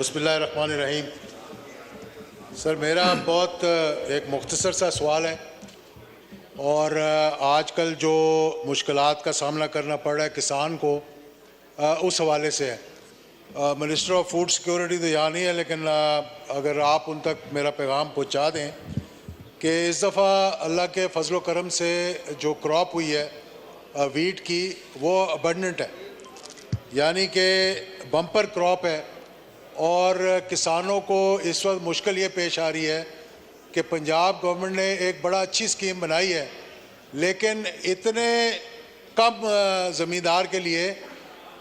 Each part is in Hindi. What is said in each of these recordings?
बिस्मिल्लाहिर्रहमानिर्रहीम। सर, मेरा बहुत एक मुख्तसर सा सवाल है और आजकल जो मुश्किलात का सामना करना पड़ रहा है किसान को, उस हवाले से है। मिनिस्टर ऑफ फूड सिक्योरिटी तो यहाँ नहीं है, लेकिन अगर आप उन तक मेरा पैगाम पहुँचा दें कि इस दफ़ा अल्लाह के फजल व करम से जो क्रॉप हुई है वीट की, वो अबंडेंट है, यानी कि बम्पर क्रॉप है। और किसानों को इस वक्त मुश्किल ये पेश आ रही है कि पंजाब गवर्नमेंट ने एक बड़ा अच्छी स्कीम बनाई है, लेकिन इतने कम ज़मींदार के लिए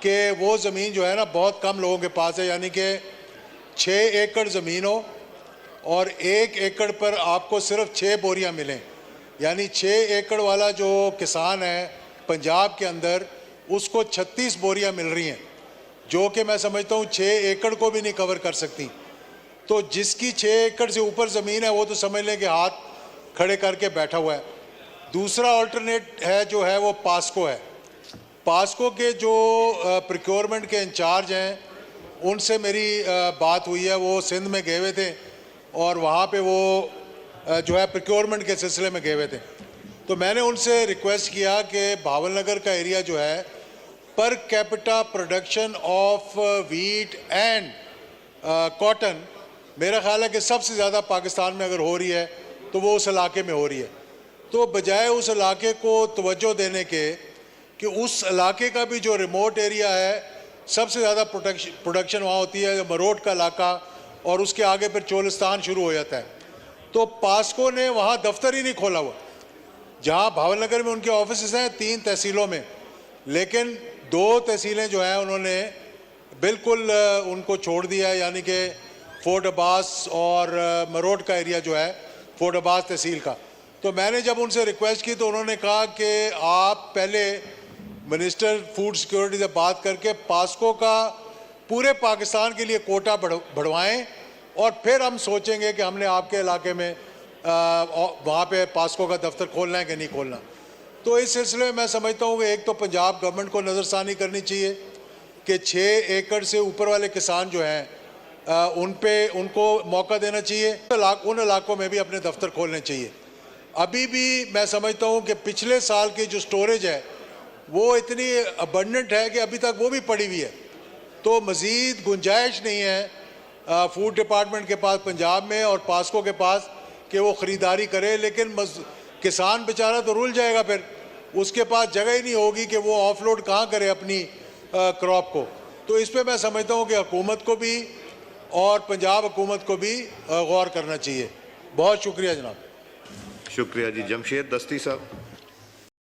कि वो ज़मीन जो है ना बहुत कम लोगों के पास है, यानी कि 6 एकड़ ज़मीन हो और 1 एकड़ पर आपको सिर्फ 6 बोरियां मिलें। यानी 6 एकड़ वाला जो किसान है पंजाब के अंदर, उसको 36 बोरियां मिल रही हैं, जो कि मैं समझता हूँ 6 एकड़ को भी नहीं कवर कर सकती। तो जिसकी 6 एकड़ से ऊपर ज़मीन है वो तो समझ लें कि हाथ खड़े करके बैठा हुआ है। दूसरा अल्टरनेट है जो है वो पास्को है। पास्को के जो प्रोक्योरमेंट के इंचार्ज हैं, उनसे मेरी बात हुई है। वो सिंध में गए हुए थे और वहाँ पे वो जो है प्रोक्योरमेंट के सिलसिले में गए हुए थे। तो मैंने उनसे रिक्वेस्ट किया कि भावलनगर का एरिया जो है, per capita production of wheat and cotton, मेरा ख्याल है कि सबसे ज़्यादा पाकिस्तान में अगर हो रही है तो वो उस इलाके में हो रही है। तो बजाय उस इलाके को तवज्जो देने के कि उस इलाके का भी जो रिमोट एरिया है, सबसे ज़्यादा प्रोडक्शन वहाँ होती है, मरोट का इलाका, और उसके आगे फिर चोलिस्तान शुरू हो जाता है। तो पास्को ने वहाँ दफ्तर ही नहीं खोला हुआ, जहाँ भावलनगर में उनके ऑफिस हैं 3 तहसीलों में, लेकिन 2 तहसीलें जो हैं उन्होंने बिल्कुल उनको छोड़ दिया, यानी कि फोर्ट अब्बास और मरोट का एरिया जो है फोर्ट अब्बास तहसील का। तो मैंने जब उनसे रिक्वेस्ट की तो उन्होंने कहा कि आप पहले मिनिस्टर फूड सिक्योरिटी से बात करके पास्को का पूरे पाकिस्तान के लिए कोटा बढ़वाएं और फिर हम सोचेंगे कि हमने आपके इलाके में वहाँ पे पास्को का दफ्तर खोलना है कि नहीं खोलना। तो इस सिलसिले में मैं समझता हूँ कि एक तो पंजाब गवर्नमेंट को नज़रसानी करनी चाहिए कि 6 एकड़ से ऊपर वाले किसान जो हैं उनको मौका देना चाहिए, उन इलाकों में भी अपने दफ्तर खोलने चाहिए। अभी भी मैं समझता हूँ कि पिछले साल की जो स्टोरेज है वो इतनी अबंडेंट है कि अभी तक वो भी पड़ी हुई है। तो मज़ीद गुंजाइश नहीं है फूड डिपार्टमेंट के पास पंजाब में और पास्को के पास कि वो ख़रीदारी करे, लेकिन किसान बेचारा तो रुल जाएगा, फिर उसके पास जगह ही नहीं होगी कि वो ऑफलोड कहाँ करे अपनी क्रॉप को। तो इस पे मैं समझता हूँ कि हुकूमत को भी और पंजाब हुकूमत को भी गौर करना चाहिए। बहुत शुक्रिया जनाब। शुक्रिया जी। जमशेद दस्ती साहब।